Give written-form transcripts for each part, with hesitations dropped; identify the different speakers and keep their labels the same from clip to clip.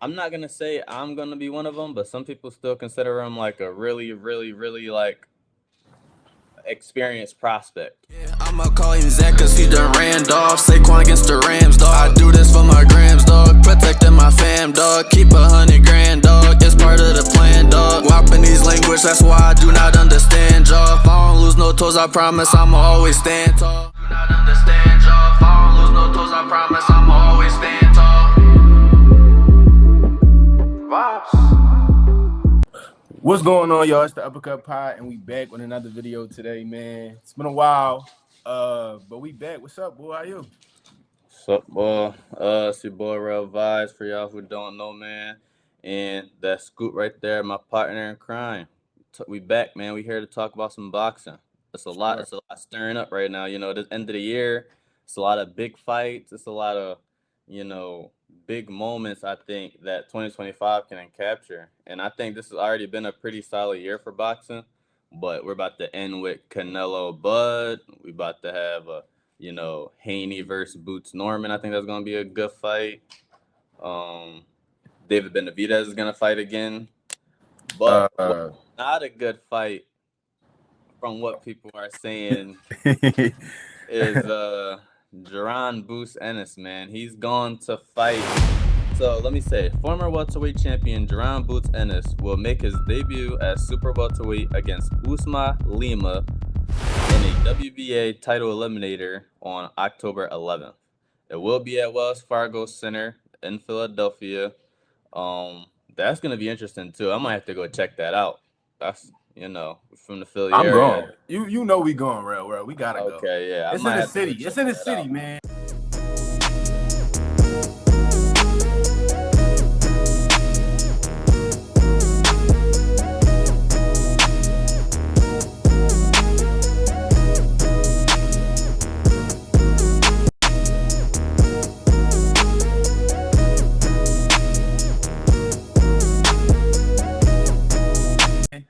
Speaker 1: I'm not gonna say I'm gonna be one of them, but some people still consider him like a really, really, really like experienced prospect.
Speaker 2: Yeah, I'ma call him Zach cause he done ran off. Saquon against the Rams, dog. I do this for my grams, dog. Protecting my fam, dog. Keep 100 grand, dog. It's part of the plan, dog. Whopping these language, that's why I do not understand, y'all. If I don't lose no toes, I promise I'ma always stand tall. Do not understand, y'all. If I don't lose no toes, I promise I'ma always stand tall.
Speaker 3: What's going on, y'all? It's the Uppercut Pod, and we back with another video today, man. It's been a while, but we back. What's up, boy? How you?
Speaker 1: So, boy, it's your boy Real Vibes for y'all who don't know, man. And that Scoot right there, my partner in crime. We back, man. We here to talk about some boxing. It's a lot.
Speaker 3: Sure.
Speaker 1: It's a lot stirring up right now. This end of the year. It's a lot of big fights. It's a lot of, you know, big moments. I think that 2025 can capture, and I think this has already been a pretty solid year for boxing. But we're about to end with Canelo Bud. We about to have a Haney versus Boots Norman. I think that's gonna be a good fight. Um, David Benavidez is gonna fight again, but what's
Speaker 3: Uh,
Speaker 1: not a good fight from what people are saying is Jaron Boost Ennis, man. He's gone to fight. So let me say, former welterweight champion Jaron Boots Ennis will make his debut as super welterweight against Usma Lima in a WBA title eliminator on October 11th. It will be at Wells Fargo Center in Philadelphia. That's gonna be interesting too. I might have to go check that out. That's from the Philly
Speaker 3: I'm going.
Speaker 1: area.
Speaker 3: You know we going, real. We gotta go.
Speaker 1: Okay, yeah, I
Speaker 3: It's in
Speaker 1: might
Speaker 3: the
Speaker 1: have to go
Speaker 3: city.
Speaker 1: check
Speaker 3: It's in the
Speaker 1: that
Speaker 3: city,
Speaker 1: out.
Speaker 3: man.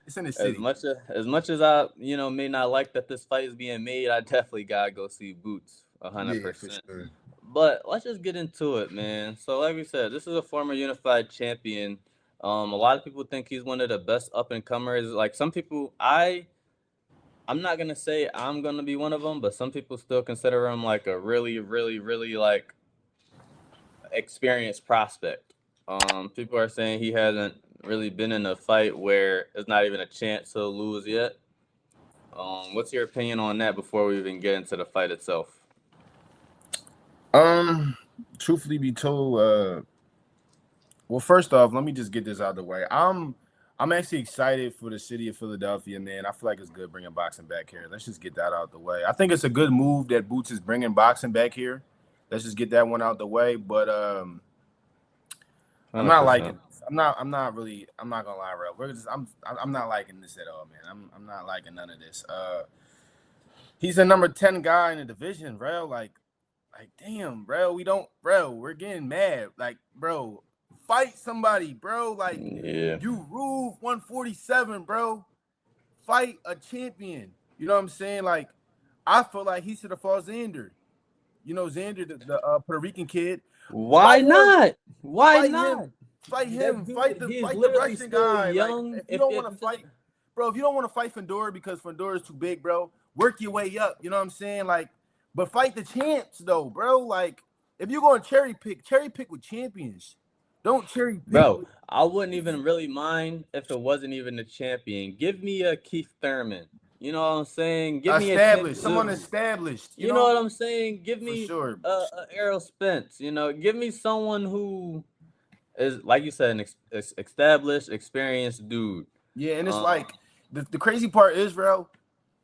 Speaker 3: It's in the
Speaker 1: As
Speaker 3: city.
Speaker 1: much as I may not like that this fight is being made, I definitely gotta go see Boots, a hundred
Speaker 3: Yeah, for
Speaker 1: percent.
Speaker 3: sure.
Speaker 1: But let's just get into it, man. So, like we said, this is a former unified champion. A lot of people think he's one of the best up and comers. Like some people, I'm not gonna say I'm gonna be one of them, but some people still consider him like a really, really, really like experienced prospect. People are saying he hasn't really been in a fight where there's not even a chance he'll lose yet. What's your opinion on that before we even get into the fight itself?
Speaker 3: Um, Truthfully be told, well, first off, let me just get this out of the way. I'm actually excited for the city of Philadelphia, man. I feel like it's good bringing boxing back here. Let's just get that out the way. I think it's a good move that Boots is bringing boxing back here. Let's just get that one out the way. But I'm
Speaker 1: Hundred
Speaker 3: not liking
Speaker 1: percent.
Speaker 3: this. I'm not really. I'm not gonna lie, real. I'm not liking this at all, man. I'm not liking none of this. He's a number 10 guy in the division, bro. Like damn, bro. We're getting mad. Like, bro, fight somebody, bro. Like,
Speaker 1: Yeah.
Speaker 3: you rule 147, bro. Fight a champion. You know what I'm saying? Like, I feel like he should have fought Xander. You know, Xander, the Puerto Rican kid.
Speaker 1: Why
Speaker 3: Fight him.
Speaker 1: not? Why
Speaker 3: Fight him.
Speaker 1: not?
Speaker 3: Fight
Speaker 1: That
Speaker 3: him.
Speaker 1: dude, he's
Speaker 3: Fight the
Speaker 1: literally
Speaker 3: Russian
Speaker 1: still
Speaker 3: guy. Like,
Speaker 1: young.
Speaker 3: if you
Speaker 1: If
Speaker 3: don't
Speaker 1: if
Speaker 3: want to fight, bro, if you don't want to fight Fedor because Fedor is too big, bro, work your way up. You know what I'm saying? Like, but fight the champs though, bro. Like, if you're going to cherry pick with champions. Don't cherry pick
Speaker 1: bro,
Speaker 3: with
Speaker 1: I wouldn't even really mind if it wasn't even a champion. Give me a Keith Thurman. You know what I'm saying? Give me a Tim
Speaker 3: someone
Speaker 1: Zoo.
Speaker 3: established. You
Speaker 1: You know what
Speaker 3: know,
Speaker 1: I'm saying? Give
Speaker 3: for
Speaker 1: me
Speaker 3: sure.
Speaker 1: a Errol Spence. Give me someone who is like you said, an established, experienced dude.
Speaker 3: Yeah, and it's
Speaker 1: Um,
Speaker 3: like the crazy part is, bro,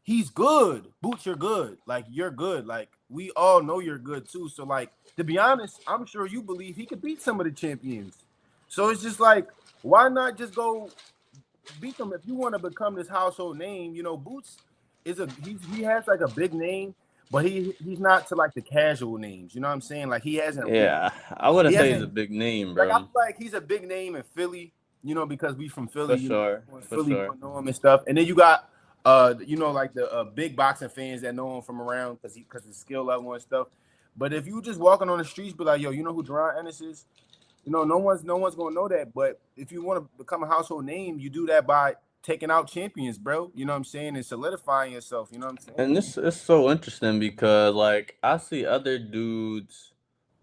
Speaker 3: he's good. Boots, you're good. Like, you're good. Like, we all know you're good too. So, like, to be honest, I'm sure you believe he could beat some of the champions. So it's just like, why not just go beat them if you want to become this household name? You know, Boots he has like a big name, but he's not to like the casual names. You know what I'm saying? Like,
Speaker 1: yeah, I
Speaker 3: he
Speaker 1: wouldn't say he's a
Speaker 3: hasn't
Speaker 1: big name,
Speaker 3: like, I
Speaker 1: bro.
Speaker 3: feel like he's a big name in Philly, you know, because we from
Speaker 1: For
Speaker 3: Philly, you know,
Speaker 1: sure,
Speaker 3: people in
Speaker 1: for
Speaker 3: Philly
Speaker 1: sure.
Speaker 3: gonna know him and stuff. And then you got you know, like the big boxing fans that know him from around because his skill level and stuff. But if you just walking on the streets, be like, yo, you know who Deron Ennis is? You know, no one's gonna know that. But if you want to become a household name, you do that by taking out champions, bro. You know what I'm saying, and solidifying yourself. You know what I'm saying?
Speaker 1: And this is so interesting because like I see other dudes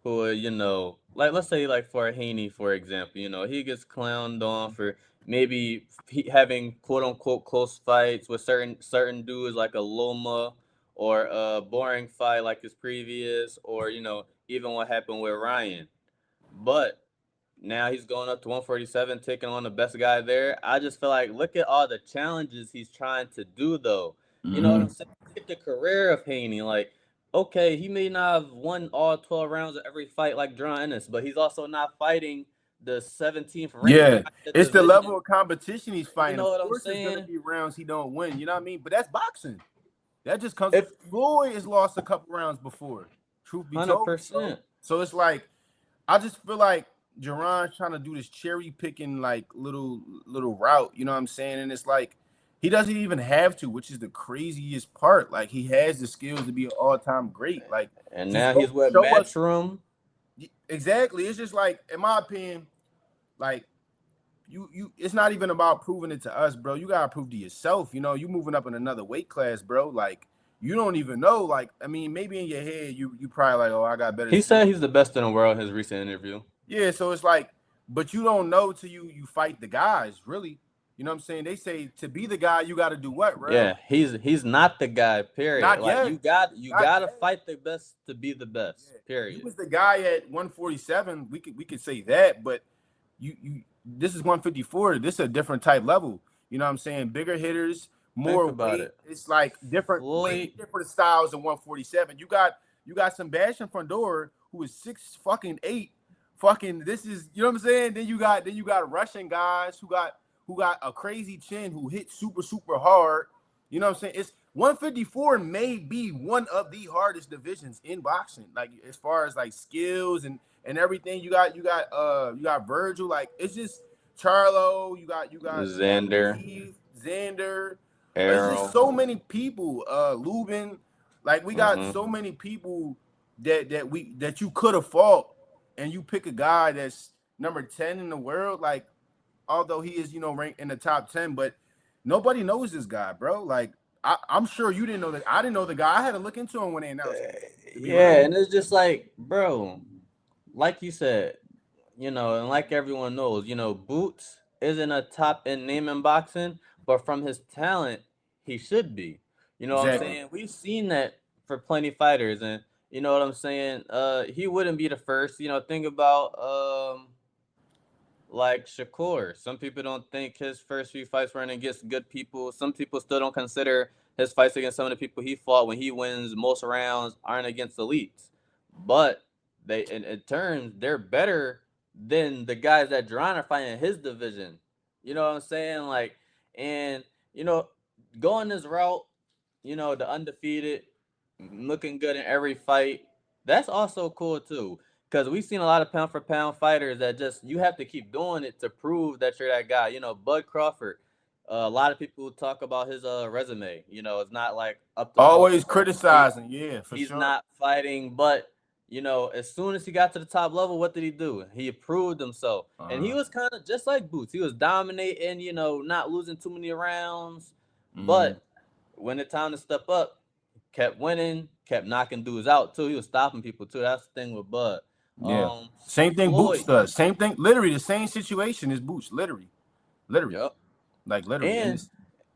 Speaker 1: who are, like let's say like for Haney, for example, he gets clowned on for maybe having quote unquote close fights with certain dudes like a Loma or a boring fight like his previous, or even what happened with Ryan. But now he's going up to 147, taking on the best guy there. I just feel like look at all the challenges he's trying to do, though. You know what I'm
Speaker 3: Mm-hmm.
Speaker 1: saying? Look at the career of Haney. Like, okay, he may not have won all 12 rounds of every fight like Jaron Ennis, but he's also not fighting the 17th ranked guy
Speaker 3: Yeah,
Speaker 1: in the
Speaker 3: it's the level
Speaker 1: division.
Speaker 3: of competition he's
Speaker 1: You
Speaker 3: fighting.
Speaker 1: know
Speaker 3: Of
Speaker 1: what I'm
Speaker 3: course, there's gonna
Speaker 1: saying?
Speaker 3: be rounds he don't win. You know what I mean? But that's boxing. That just comes.
Speaker 1: If
Speaker 3: Floyd has lost a couple rounds before. Truth be told, bro.
Speaker 1: 100%.
Speaker 3: So it's like I just feel like Jaron's trying to do this cherry picking like little route. You know what I'm saying? And it's like he doesn't even have to, which is the craziest part. Like he has the skills to be an all time great. Like
Speaker 1: And
Speaker 3: just
Speaker 1: now he's
Speaker 3: go
Speaker 1: with
Speaker 3: show us
Speaker 1: Matchroom.
Speaker 3: exactly. It's just like, in my opinion, like you it's not even about proving it to us, bro. You gotta prove to yourself. You know, you moving up in another weight class, bro. Like you don't even know. Like, I mean, maybe in your head you probably like, oh, I got better
Speaker 1: He
Speaker 3: skills.
Speaker 1: said he's the best in the world in his recent interview.
Speaker 3: Yeah, so it's like, but you don't know till you fight the guys, really. You know what I'm saying? They say to be the guy, you got to do what, bro?
Speaker 1: Yeah, he's not the guy, period.
Speaker 3: Not
Speaker 1: Like
Speaker 3: yet.
Speaker 1: you
Speaker 3: Not
Speaker 1: gotta
Speaker 3: yet.
Speaker 1: fight the best to be the best,
Speaker 3: Yeah.
Speaker 1: period.
Speaker 3: He was the guy at 147. We could say that, but you this is 154. This is a different type level. You know what I'm saying? Bigger hitters,
Speaker 1: Think
Speaker 3: more
Speaker 1: about
Speaker 3: weight.
Speaker 1: it.
Speaker 3: It's like different,
Speaker 1: Floyd,
Speaker 3: way different styles than 147. You got Sebastian Fundora, who is 6'8". Fucking, this is, you know what I'm saying? Then you got Russian guys who got a crazy chin, who hit super hard. You know what I'm saying? It's 154 may be one of the hardest divisions in boxing. Like as far as like skills and everything. You got Virgil. Like it's just Charlo. You got
Speaker 1: Xander,
Speaker 3: Keith, Xander. It's just
Speaker 1: Errol.
Speaker 3: so many people. Lubin. Like we got
Speaker 1: Mm-hmm.
Speaker 3: so many people that you could have fought, and you pick a guy that's number 10 in the world. Like although he is ranked in the top 10, but nobody knows this guy, bro. Like I'm sure you didn't know that. I didn't know the guy. I had to look into him when they announced him. To be
Speaker 1: Yeah,
Speaker 3: real.
Speaker 1: and it's just like, bro, like you said, and like everyone knows, Boots isn't a top end name in boxing, but from his talent, he should be. You know what I'm
Speaker 3: Exactly.
Speaker 1: saying? We've seen that for plenty fighters, and you know what I'm saying? He wouldn't be the first. Think about like Shakur. Some people don't think his first few fights were against good people. Some people still don't consider his fights against some of the people he fought when he wins most rounds aren't against elites. But they in terms, they're better than the guys that Jaron are fighting in his division. You know what I'm saying? Like, and you know, going this route, the undefeated, looking good in every fight, that's also cool too. Because we've seen a lot of pound for pound fighters that just you have to keep doing it to prove that you're that guy. Bud Crawford. A lot of people talk about his resume. It's not like up to par.
Speaker 3: Always criticizing, yeah, for
Speaker 1: He's
Speaker 3: sure.
Speaker 1: not fighting, but as soon as he got to the top level, what did he do? He proved himself, and he was kind of just like Boots. He was dominating, not losing too many rounds, but when the time to step up, kept winning, kept knocking dudes out too. He was stopping people too. That's the thing with Bud.
Speaker 3: Yeah. Same thing Boots
Speaker 1: Floyd.
Speaker 3: does. Same thing. Literally the same situation as Boots. Literally.
Speaker 1: Yep.
Speaker 3: Like literally.
Speaker 1: And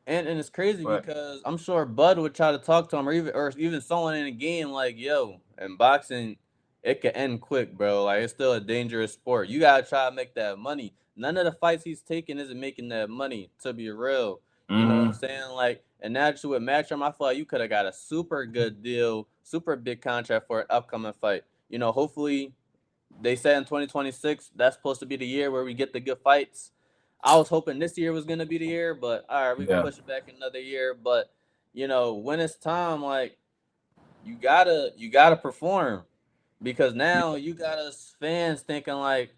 Speaker 1: it's crazy because I'm sure Bud would try to talk to him, or even someone in a game like, yo, in boxing, it could end quick, bro. Like it's still a dangerous sport. You gotta try to make that money. None of the fights he's taking isn't making that money, to be real. You know what I'm saying? Like, and naturally with Matchroom, I feel like you could have got a super good deal, super big contract for an upcoming fight. Hopefully they said in 2026 that's supposed to be the year where we get the good fights. I was hoping this year was gonna be the year, but all right, we can push it back another year. But when it's time, like you gotta perform, because now you got us fans thinking like,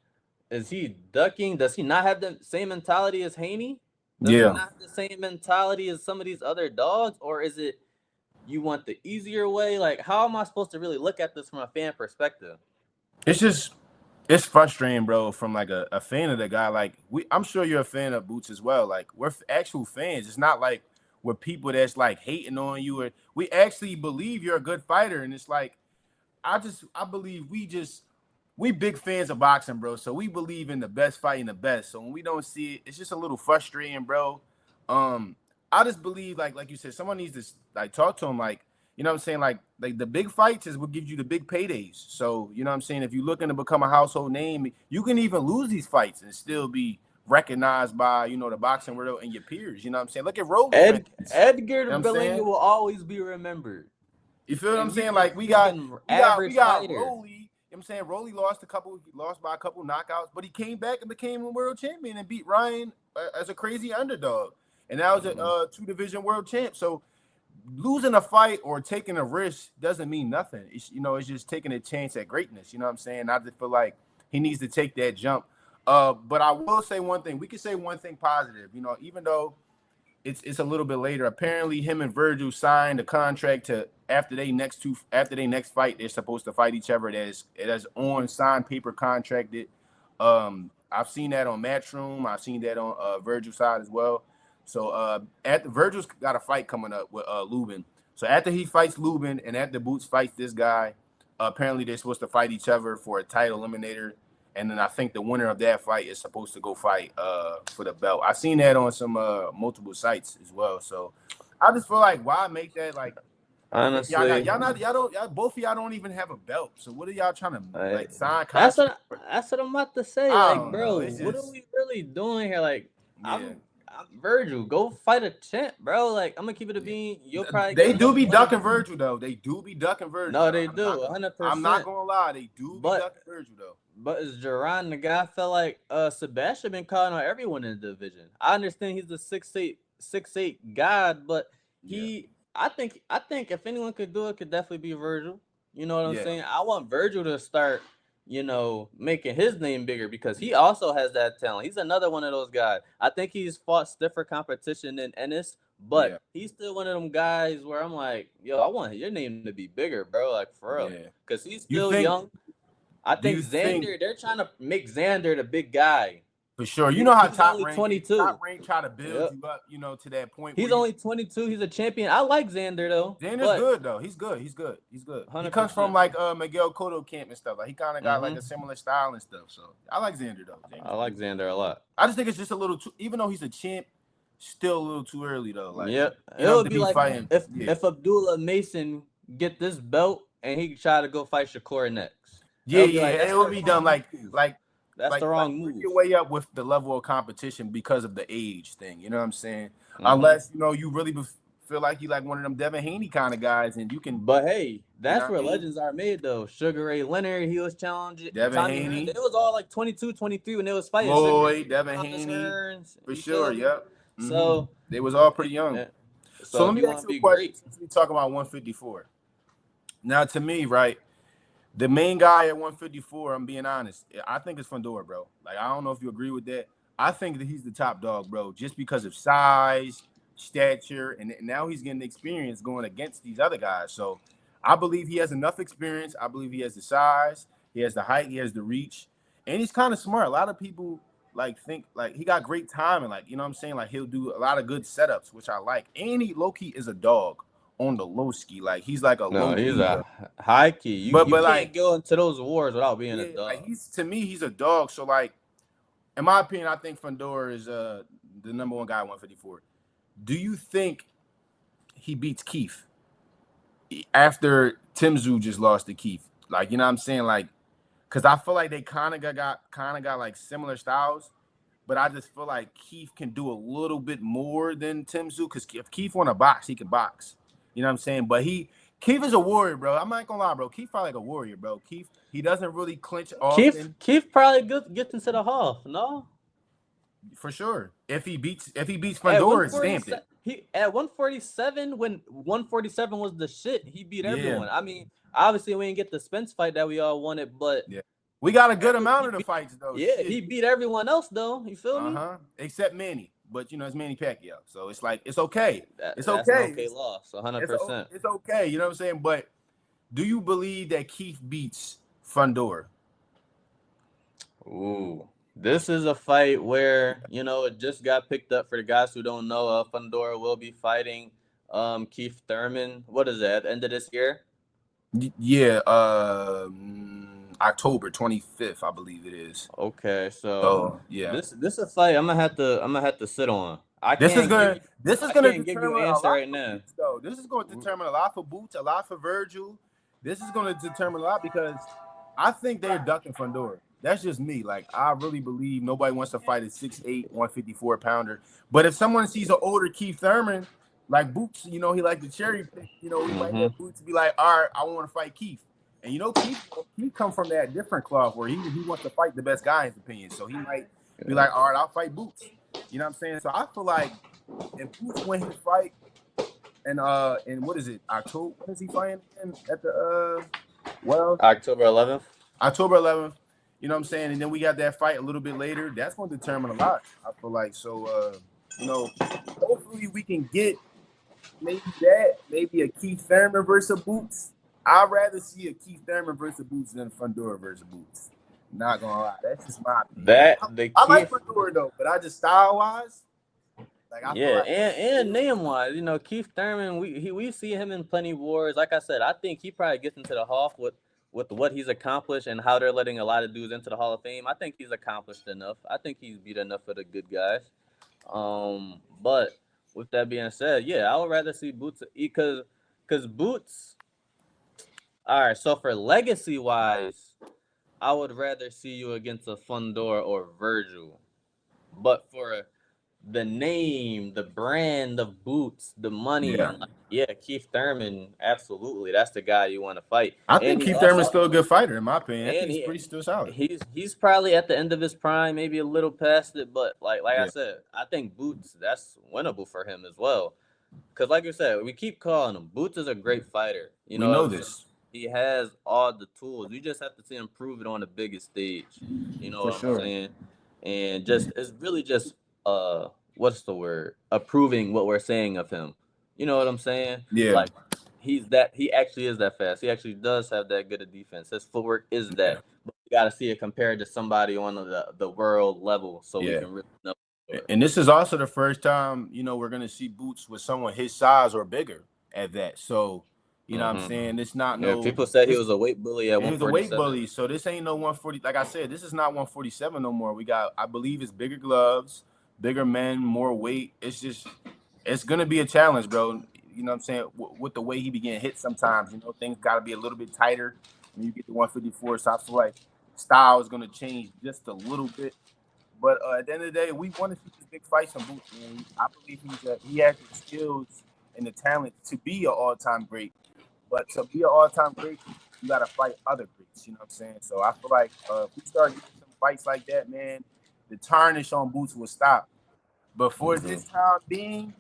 Speaker 1: is he ducking? Does he not have the same mentality as Haney? Does he not have the same mentality as some of these other dogs, or is it you want the easier way? Like, how am I supposed to really look at this from a fan perspective?
Speaker 3: It's just It's frustrating, bro, from like a fan of the guy. Like I'm sure you're a fan of Boots as well. Like we're actual fans. It's not like we're people that's like hating on you, or we actually believe you're a good fighter. And it's like I believe we big fans of boxing, bro. So we believe in the best fighting the best. So when we don't see it, it's just a little frustrating, bro. I just believe like you said, someone needs to like talk to him, like, you know what I'm saying? Like the big fights is what gives you the big paydays. So, you know what I'm saying? If you're looking to become a household name, you can even lose these fights and still be recognized by, you know, the boxing world and your peers. You know what I'm saying? Look at Rolly, for instance.
Speaker 1: Edgar
Speaker 3: You know what I'm
Speaker 1: Bellinger
Speaker 3: saying?
Speaker 1: will always be remembered.
Speaker 3: You feel what I'm
Speaker 1: And
Speaker 3: saying?
Speaker 1: he's
Speaker 3: Like
Speaker 1: a freaking
Speaker 3: we
Speaker 1: average
Speaker 3: got
Speaker 1: fighter.
Speaker 3: Rolly. You know what I'm saying? Rolly lost by a couple knockouts, but he came back and became a world champion and beat Ryan as a crazy underdog. And that was a 2-division world champ. So losing a fight or taking a risk doesn't mean nothing. It's, you know, it's just taking a chance at greatness. You know what I'm saying? I just feel like he needs to take that jump. But I will say one thing. We can say one thing positive. You know, even though it's a little bit later, apparently him and Virgil signed a contract to after they next fight, they're supposed to fight each other. That's on signed paper contracted. I've seen that on Matchroom. I've seen that on Virgil's side as well. So after Virgil's got a fight coming up with Lubin. So after he fights Lubin and after Boots fights this guy, apparently they're supposed to fight each other for a title eliminator. And then I think the winner of that fight is supposed to go fight for the belt. I've seen that on some multiple sites as well. So I just feel like why make that like
Speaker 1: Honestly,
Speaker 3: both of y'all don't even have a belt. So what are y'all trying to like sign
Speaker 1: that's
Speaker 3: contracts?
Speaker 1: that's what I'm about to say.
Speaker 3: I
Speaker 1: Like,
Speaker 3: don't
Speaker 1: bro,
Speaker 3: know. It's
Speaker 1: what are
Speaker 3: just-
Speaker 1: we really doing here? Like,
Speaker 3: Yeah.
Speaker 1: I'm Virgil. Go fight a champ, bro. Like, I'm gonna keep it a bean. You'll probably
Speaker 3: They
Speaker 1: get
Speaker 3: do
Speaker 1: enough
Speaker 3: be
Speaker 1: money.
Speaker 3: ducking Virgil though. They do be ducking Virgil.
Speaker 1: No,
Speaker 3: though.
Speaker 1: they do, 100%.
Speaker 3: I'm not gonna lie, they do be ducking Virgil though.
Speaker 1: But is Jaron the guy? I felt like Sebastian been calling on everyone in the division. I understand he's the 6'8" god, but I think if anyone could do it, could definitely be Virgil. You know what I'm saying? I want Virgil to start, you know, making his name bigger because he also has that talent. He's another one of those guys. I think he's fought stiffer competition than Ennis, but he's still one of them guys where I'm like, yo, I want your name to be bigger, bro. Like, for real. Because he's still young. I think they're trying to make Xander the big guy.
Speaker 3: For sure. You know how
Speaker 1: he's
Speaker 3: top
Speaker 1: only
Speaker 3: rank
Speaker 1: 22.
Speaker 3: Top rank try to build you up, you know, to that point.
Speaker 1: He's only 22. He's a champion. I like Xander though.
Speaker 3: Xander's good though. He's good. 100%. He comes from like Miguel Cotto camp and stuff. Like he kind of got like a similar style and stuff. So I like Xander though.
Speaker 1: I like Xander a lot.
Speaker 3: I just think it's just a little too, even though he's a champ, still a little too early though. Like
Speaker 1: it would be like fighting. If Abdullah Mason get this belt and he try to go fight Shakur next.
Speaker 3: It would be done like
Speaker 1: that's the wrong move.
Speaker 3: Your way up with the level of competition because of the age thing. You know what I'm saying? Unless you know you really feel like you like one of them Devin Haney kind of guys, and you can.
Speaker 1: But hey, that's where legends are made though. Sugar Ray Leonard, he was challenging.
Speaker 3: Devin Haney.
Speaker 1: It was all like 22, 23 when they was fighting.
Speaker 3: Floyd, Devin Haney, for sure. Yep.
Speaker 1: So
Speaker 3: they was all pretty young. So let me ask you a question. We talk about 154. Now, to me, right. The main guy at 154, I'm being honest, I think it's Fundora, bro. Like, I don't know if you agree with that. I think that he's the top dog, bro, just because of size, stature, and now he's getting experience going against these other guys. So I believe he has enough experience. I believe he has the size, he has the height, he has the reach, and he's kind of smart. A lot of people like think like he got great timing, like, you know what I'm saying? Like he'll do a lot of good setups, which I like. And he low-key is a dog. On the low ski, like he's like
Speaker 1: he's a high key. You can't like, go into those wars without being a dog.
Speaker 3: Like he's a dog. So like, in my opinion, I think Fundora is the number one guy at 154. Do you think he beats Keith after Tim Tszyu just lost to Keith? Like, you know what I'm saying? Like, because I feel like they kind of got like similar styles, but I just feel like Keith can do a little bit more than Tim Tszyu. Because if Keith want to box, he can box. You know what I'm saying? But Keith is a warrior, bro. I'm not gonna lie, bro. Keith probably like a warrior, bro. Keith, he doesn't really clinch often.
Speaker 1: Keith probably gets into the half, no?
Speaker 3: For sure. If he beats Fundora, it's stamped it.
Speaker 1: He at 147, when 147 was the shit, he beat everyone. I mean, obviously we didn't get the Spence fight that we all wanted, but
Speaker 3: we got a good amount of the fights though.
Speaker 1: Yeah, he beat everyone else though. You feel me?
Speaker 3: Except Manny. But, you know, it's Manny Pacquiao. So it's like, it's okay.
Speaker 1: It's
Speaker 3: okay.
Speaker 1: That's okay loss, 100%.
Speaker 3: It's okay. You know what I'm saying? But do you believe that Keith beats Fundora?
Speaker 1: Ooh. This is a fight where, you know, it just got picked up. For the guys who don't know, Fundora will be fighting Keith Thurman. What is that, at the end of this year?
Speaker 3: Yeah, October 25th, I believe it is.
Speaker 1: Okay, so
Speaker 3: So yeah,
Speaker 1: this is a fight I'm gonna have to sit on. I
Speaker 3: this is
Speaker 1: can't give
Speaker 3: gonna
Speaker 1: you
Speaker 3: this is
Speaker 1: I
Speaker 3: gonna
Speaker 1: can't give you
Speaker 3: determine
Speaker 1: an
Speaker 3: a
Speaker 1: answer
Speaker 3: lot
Speaker 1: right
Speaker 3: for
Speaker 1: now.
Speaker 3: Boots, though. This is going to determine a lot for Boots, a lot for Virgil. This is going to determine a lot because I think they're ducking Fundora. That's just me. Like, I really believe nobody wants to fight a 6'8", 154-pounder. But if someone sees an older Keith Thurman, like Boots, you know, he like the cherry pick, you know, he might let Boots be like, all right, I want to fight Keith. And, you know, Keith come from that different cloth where he wants to fight the best guy, in his opinion. So he might be like, all right, I'll fight Boots. You know what I'm saying? So I feel like if Boots win his fight, and what is it? October? When is he fighting again? At the
Speaker 1: October 11th.
Speaker 3: October 11th. You know what I'm saying? And then we got that fight a little bit later. That's going to determine a lot, I feel like. So you know, hopefully we can get maybe a Keith Thurman versus Boots. I'd rather see a Keith Thurman versus Boots than Fundora versus Boots. Not gonna lie, that's just my opinion. I like Fundora though, but I just style wise. Like, I feel like
Speaker 1: and name wise, you know, Keith Thurman, we see him in plenty wars. Like I said, I think he probably gets into the Hall with what he's accomplished and how they're letting a lot of dudes into the Hall of Fame. I think he's accomplished enough. I think he's beat enough of the good guys. But with that being said, yeah, I would rather see Boots because Boots. All right, so for legacy wise, I would rather see you against a Fundora or Virgil. But for the name, the brand of Boots, the money, Keith Thurman, absolutely, that's the guy you want to fight.
Speaker 3: I think Keith Thurman's still a good fighter, in my opinion. I think he's pretty still solid.
Speaker 1: He's probably at the end of his prime, maybe a little past it, but like I said, I think Boots, that's winnable for him as well. Because like you said, we keep calling him. Boots is a great fighter. You know
Speaker 3: this.
Speaker 1: He has all the tools. You just have to see him prove it on the biggest stage. You know what I'm saying? And it's really just what's the word? Approving what we're saying of him. You know what I'm saying?
Speaker 3: Yeah.
Speaker 1: Like he actually is that fast. He actually does have that good a defense. His footwork is that. Yeah. But you gotta see it compared to somebody on the world level so we can really know.
Speaker 3: And this is also the first time, you know, we're gonna see Boots with someone his size or bigger at that. So you know what I'm saying? It's not
Speaker 1: people said he was a weight bully at 147. He was a weight bully,
Speaker 3: so this ain't no 140. Like I said, this is not 147 no more. We got, I believe it's bigger gloves, bigger men, more weight. It's gonna be a challenge, bro. You know what I'm saying? With the way he began hit sometimes, you know, things gotta be a little bit tighter when you get to 154. So I feel like style is gonna change just a little bit. But at the end of the day, we want to see these big fights from Boots, man. I believe he has the skills and the talent to be an all-time great. But to be an all-time great, you got to fight other greats, you know what I'm saying? So I feel like if we start getting some fights like that, man, the tarnish on Boots will stop. But for this time being,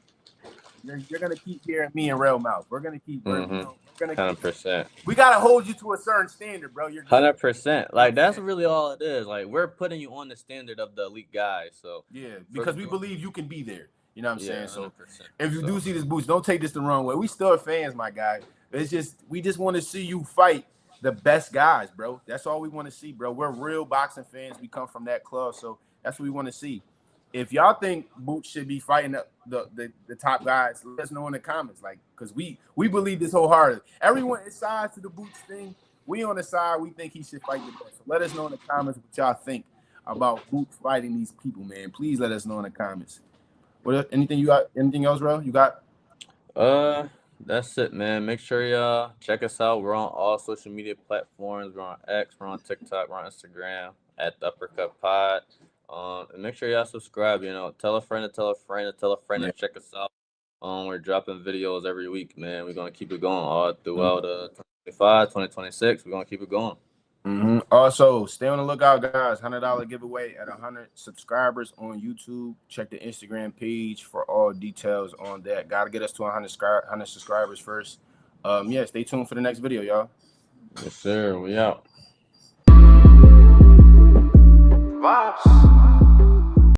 Speaker 3: you're going to keep hearing me and Real Mouth. We're going to keep working. You know,
Speaker 1: 100%.
Speaker 3: We got to hold you to a certain standard, bro. You're
Speaker 1: 100%. Like, that's really all it is. Like, we're putting you on the standard of the elite guys. So
Speaker 3: yeah, because we believe you can be there. You know what I'm saying? So if you do see this Boots, don't take this the wrong way. We still are fans, my guy. It's just we just want to see you fight the best guys, bro. That's all we want to see, bro. We're real boxing fans. We come from that club, so that's what we want to see. If y'all think Boots should be fighting the top guys, let us know in the comments, like, because we believe this wholeheartedly. Everyone is side to the Boots thing. We on the side. We think he should fight the best. So let us know in the comments what y'all think about Boots fighting these people, man. Please let us know in the comments. Anything you got? Anything else, bro? You got?
Speaker 1: That's it, man. Make sure y'all check us out. We're on all social media platforms. We're on X, we're on TikTok, we're on Instagram at the Uppercut Pod. And make sure y'all subscribe. You know, tell a friend to tell a friend to tell a friend to check us out. We're dropping videos every week, man. We're gonna keep it going all throughout 2025, 2026. We're gonna keep it going.
Speaker 3: Also, stay on the lookout, guys. $100 giveaway at 100 subscribers on YouTube. Check the Instagram page for all details on that. Gotta get us to 100 subscribers first. Yeah, stay tuned for the next video, y'all.
Speaker 1: Yes, sir. We out.
Speaker 2: Vibes.